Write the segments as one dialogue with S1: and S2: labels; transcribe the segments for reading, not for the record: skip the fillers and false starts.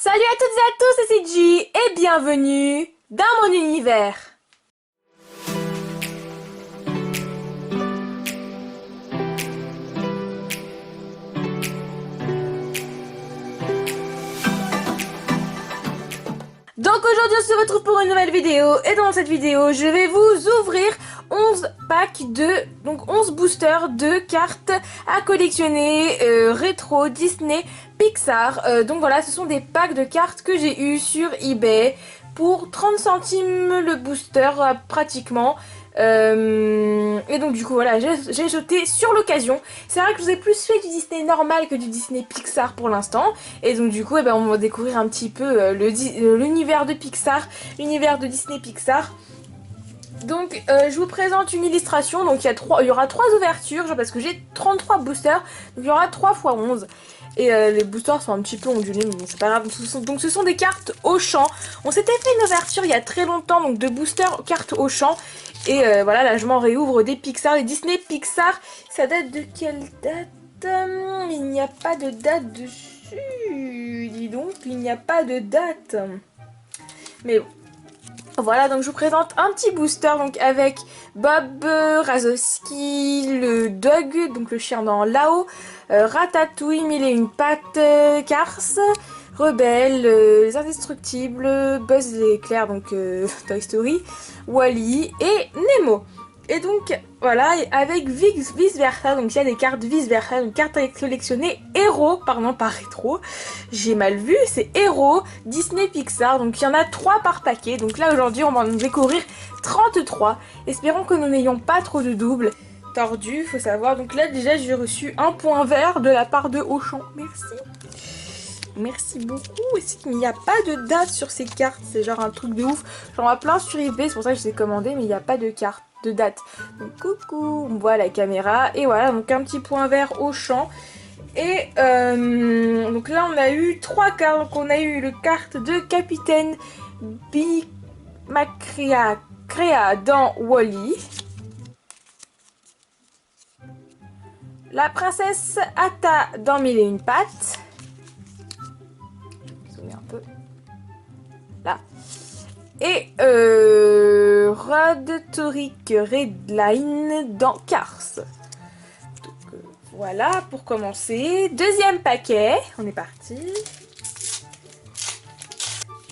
S1: Salut à toutes et à tous, c'est G et bienvenue dans mon univers. Donc aujourd'hui on se retrouve pour une nouvelle vidéo et dans cette vidéo je vais vous ouvrir 11 packs donc 11 boosters de cartes à collectionner rétro, Disney, Pixar. Donc voilà, ce sont des packs de cartes que j'ai eu sur eBay pour 30 centimes le booster pratiquement. Et donc du coup voilà, j'ai jeté sur l'occasion. C'est vrai que je vous ai plus fait du Disney normal que du Disney Pixar pour l'instant. Et donc du coup on va découvrir un petit peu l'univers de Pixar, l'univers de Disney Pixar. Donc je vous présente une illustration. Donc il y aura 3 ouvertures parce que j'ai 33 boosters. Donc il y aura 3 x 11. Et les boosters sont un petit peu ondulés, mais bon, c'est pas grave. Donc ce sont des cartes Auchan. On s'était fait une ouverture il y a très longtemps, donc de boosters cartes Auchan. Et voilà, là je m'en réouvre des Pixar, des Disney Pixar. Ça date de quelle date? Il n'y a pas de date dessus. Dis donc, il n'y a pas de date. Mais bon. Voilà, donc je vous présente un petit booster donc avec Bob Razowski, le Doug, donc le chien dans Lao, Ratatouille, Mille et une pattes, Cars, Rebelle, Les Indestructibles, Buzz l'éclair, donc Toy Story, Wall-E et Nemo. Et donc voilà, avec vice versa, donc il y a des cartes vice versa, donc cartes à collectionner héros, pardon pas rétro, j'ai mal vu, c'est héros, Disney Pixar, donc il y en a 3 par paquet, donc là aujourd'hui on va en découvrir 33, espérons que nous n'ayons pas trop de doubles. Tordu, faut savoir, donc là déjà j'ai reçu un point vert de la part de Auchan, merci beaucoup. Est-ce qu'il n'y a pas de date sur ces cartes? C'est genre un truc de ouf. J'en vois plein sur eBay, c'est pour ça que je les ai commandés, mais il n'y a pas de carte, de date. Donc coucou, on voit la caméra. Et voilà, donc un petit point vert Auchan. Et donc là on a eu 3 cartes. Donc on a eu le carte de Capitaine Bimacrea dans Wall-E. La princesse Atta dans Mille et une pattes. Un peu là et Rod Toric Redline dans Cars. Donc voilà pour commencer. Deuxième paquet, on est parti.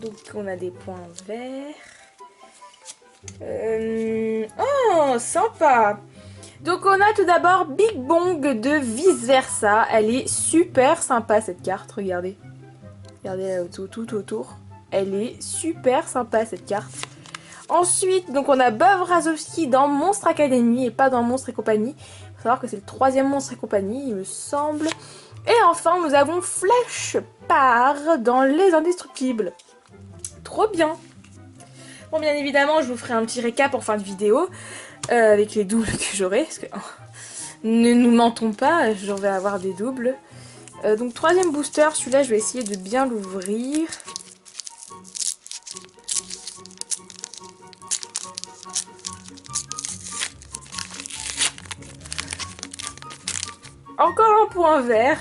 S1: Donc on a des points verts. Oh sympa. Donc on a tout d'abord Big Bong de Vice Versa. Elle est super sympa cette carte, regardez. Regardez là tout autour. Elle est super sympa cette carte. Ensuite, donc on a Bob Razowski dans Monstre Academy et pas dans Monstre et compagnie. Il faut savoir que c'est le 3e Monstre et compagnie, il me semble. Et enfin, nous avons Flash Par dans Les Indestructibles. Trop bien. Bon, bien évidemment, je vous ferai un petit récap en fin de vidéo avec les doubles que j'aurai. Parce que ne nous mentons pas, je vais avoir des doubles. Donc 3e booster, celui-là je vais essayer de bien l'ouvrir. Encore un point vert.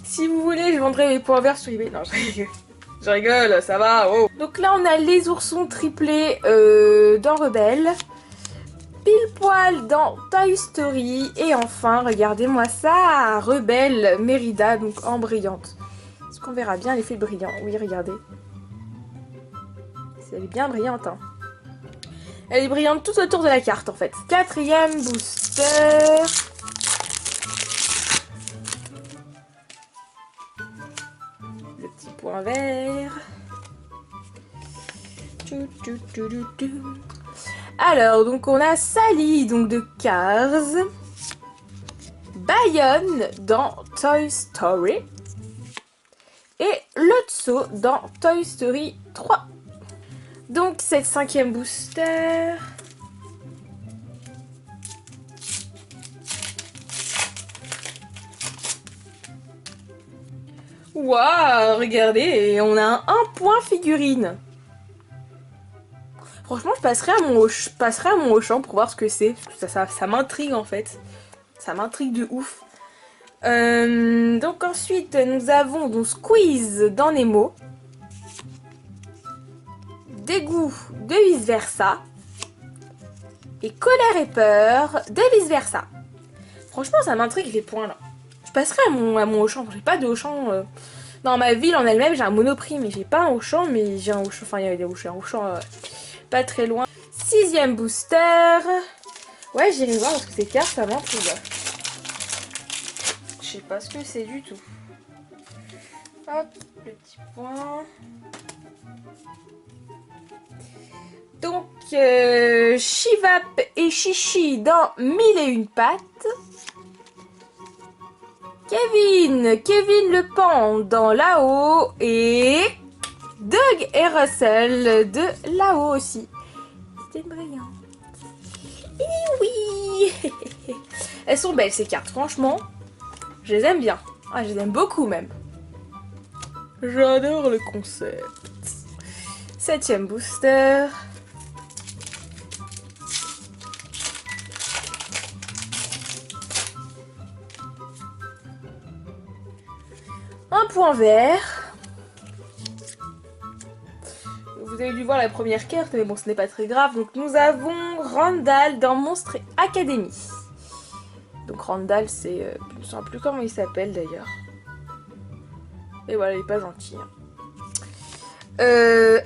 S1: Si vous voulez, je vendrai mes points verts sur eBay. Non, je rigole, ça va. Oh. Donc là on a les oursons triplés dans Rebelle. Pile poil dans Toy Story. Et enfin, regardez-moi ça, Rebelle Mérida, donc en brillante. Est-ce qu'on verra bien l'effet brillant? Oui, regardez. Elle est bien brillante. Hein. Elle est brillante tout autour de la carte, en fait. 4e booster. Le petit point vert. Alors, donc on a Sally, donc de Cars, Bayonne dans Toy Story et Lotso dans Toy Story 3. Donc cette 5e booster. Waouh, regardez, on a un point figurine. Franchement, je passerai à mon Auchan pour voir ce que c'est. Ça m'intrigue en fait. Ça m'intrigue de ouf. Donc ensuite, nous avons donc Squeeze dans Nemo. Dégoût de Vice Versa. Et Colère et Peur de Vice Versa. Franchement, ça m'intrigue les points là. Je passerai à mon Auchan. J'ai pas de Auchan. Dans ma ville en elle-même, j'ai un Monoprix, mais j'ai pas un Auchan, mais j'ai un Auchan. Enfin, il y a des Auchan. Pas très loin. 6e booster. Ouais, j'irai voir parce que ces cartes, ça m'intrigue. Je sais pas ce que c'est du tout. Hop, le petit point. Donc, Shivap et Chichi dans 1001 pattes. Kevin le Pan dans là-haut. Et Doug et Russell de là-haut aussi. C'était brillant. Et oui. Elles sont belles ces cartes, franchement. Je les aime bien. Ah, je les aime beaucoup même. J'adore le concept. 7e booster. Un point vert. Vous avez dû voir la première carte, mais bon, ce n'est pas très grave. Donc nous avons Randall dans Monstre Academy. Donc Randall, c'est... je ne sais plus comment il s'appelle d'ailleurs. Et voilà, il est pas gentil.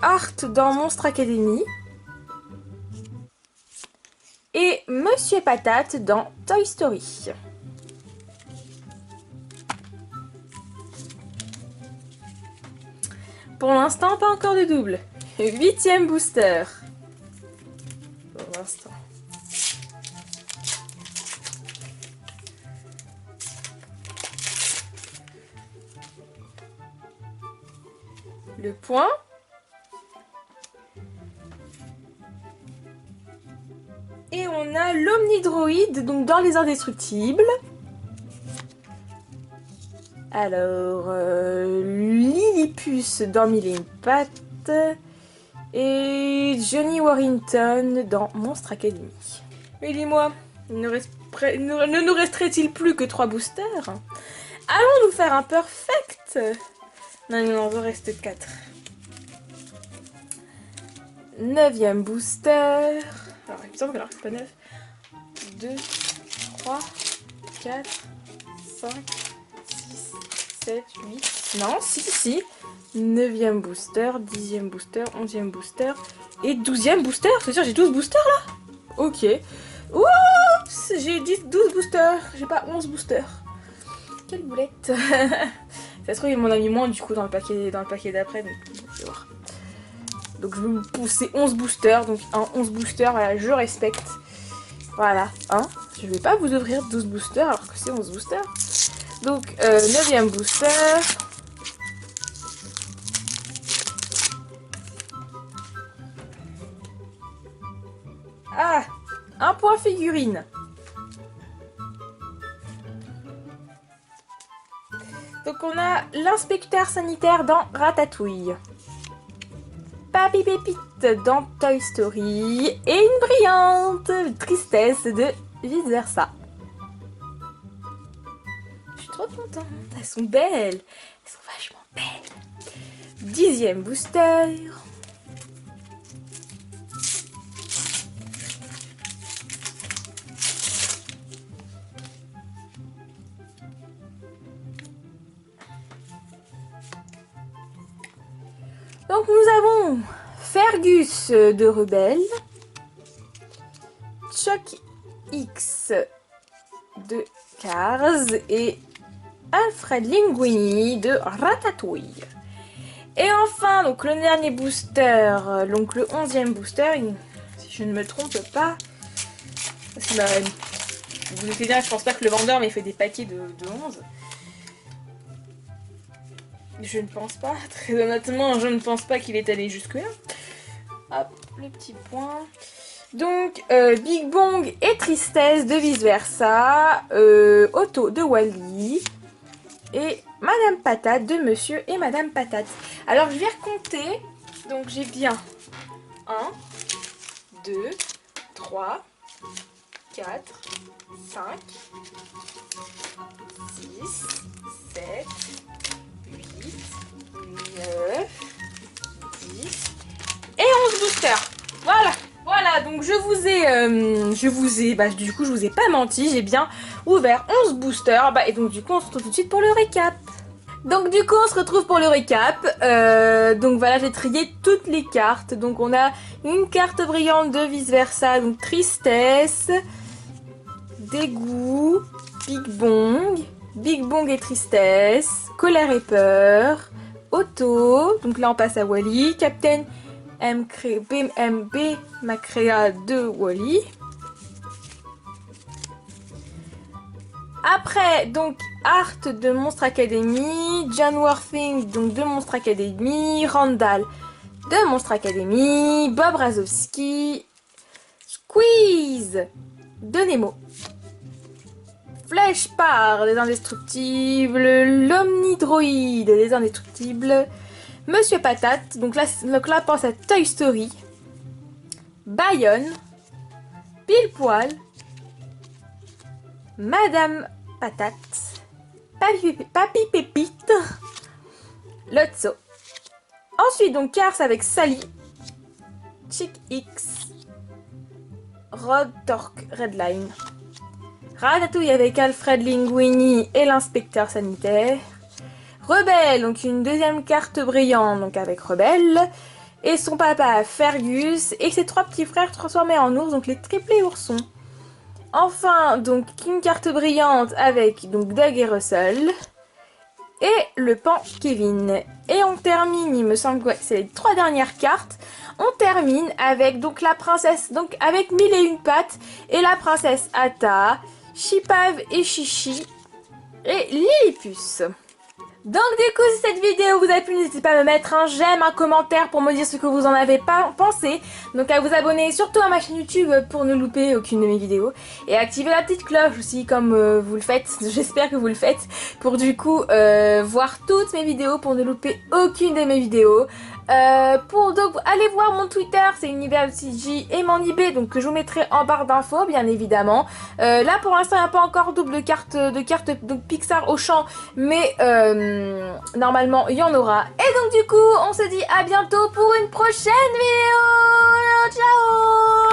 S1: Art dans Monstre Academy. Et Monsieur Patate dans Toy Story. Pour l'instant, pas encore de double. 8e booster. Pour l'instant. Le point. Et on a l'Omnidroïde, donc dans les Indestructibles. Alors, Lillipus dans 1001 pattes. Et Johnny Warrington dans Monstre Academy. Mais dis-moi, ne nous resterait-il plus que 3 boosters? Allons nous faire un perfect. Non, il en reste 4. 9e booster. Alors, il me semble que c'est pas 9. 2, 3, 4, 5, 6, 7, 8. Non, si. 9e booster, 10e booster, 11e booster et 12e booster. C'est-à-dire j'ai 12 boosters là? Ok. Oups, j'ai 12 boosters. J'ai pas 11 boosters. Quelle boulette. Ça se trouve, il m'en a mis moins du coup dans le paquet d'après. Donc, je vais voir. Donc je vais vous pousser 11 boosters. Donc un 11 boosters, voilà, je respecte. Voilà, hein. Je vais pas vous ouvrir 12 boosters alors que c'est 11 boosters. Donc 9e booster. Ah, un point figurine. Donc on a l'inspecteur sanitaire dans Ratatouille. Papy Pépite dans Toy Story. Et une brillante tristesse de Vice Versa. Je suis trop contente. Elles sont belles. Elles sont vachement belles. 10e booster. Donc nous avons Fergus de Rebelle, Chuck X de Cars et Alfred Linguini de Ratatouille. Et enfin, donc le dernier booster, donc le 11e booster, si je ne me trompe pas, vous écoutez bien, je pense pas que le vendeur m'ait fait des paquets de 11. Je ne pense pas, très honnêtement, je ne pense pas qu'il est allé jusque là. Hop, le petit point. Donc, Big Bong et Tristesse de Vice Versa, Otto de Wally et Madame Patate de Monsieur et Madame Patate. Alors, je vais recompter. Donc, j'ai bien 1, 2, 3, 4, 5, 6, 7, 8, 9, 10 et 11 boosters. Voilà. Voilà, donc je vous ai pas menti, j'ai bien ouvert 11 boosters. Et donc du coup, on se retrouve tout de suite pour le récap. Donc du coup, on se retrouve pour le récap. Donc voilà, j'ai trié toutes les cartes. Donc on a une carte brillante de vice versa, donc tristesse, dégoût, Big Bong et tristesse, colère et peur, auto. Donc là, on passe à Wally, Captain MB Macrea de Wally. Après, donc, Art de Monstre Academy, John Worthing, donc de Monstre Academy, Randall de Monstre Academy, Bob Razowski, Squeeze de Nemo, Fleshpar des Indestructibles, l'Omnidroïde des Indestructibles, Monsieur Patate, donc là pense à Toy Story, Bayonne, Pile Poil, Madame Patate, Papy Pépite, Lotso. Ensuite, donc, Cars avec Sally, Chick X, Rod Torque Redline, Ratatouille avec Alfred Linguini et l'inspecteur sanitaire, Rebelle, donc une deuxième carte brillante, donc avec Rebelle, et son papa Fergus, et ses trois petits frères transformés en ours, donc les triplés oursons. Enfin, donc, une carte brillante avec donc Doug et Russell. Et le pan Kevin. Et on termine, il me semble que c'est les trois dernières cartes. On termine avec donc la princesse, donc avec 1001 pattes. Et la princesse Atta, Chipav et Chichi. Et Lillipus. Donc du coup, si cette vidéo vous a plu, n'hésitez pas à me mettre un j'aime, un commentaire pour me dire ce que vous en avez pensé. Donc à vous abonner surtout à ma chaîne YouTube pour ne louper aucune de mes vidéos. Et activer la petite cloche aussi comme vous le faites, j'espère que vous le faites. Pour du coup voir toutes mes vidéos, pour ne louper aucune de mes vidéos. Pour donc aller voir mon Twitter, c'est UniverCG et mon eBay, donc que je vous mettrai en barre d'infos bien évidemment. Là pour l'instant il n'y a pas encore double carte donc Pixar au champ, mais normalement il y en aura. Et donc du coup on se dit à bientôt pour une prochaine vidéo. Ciao.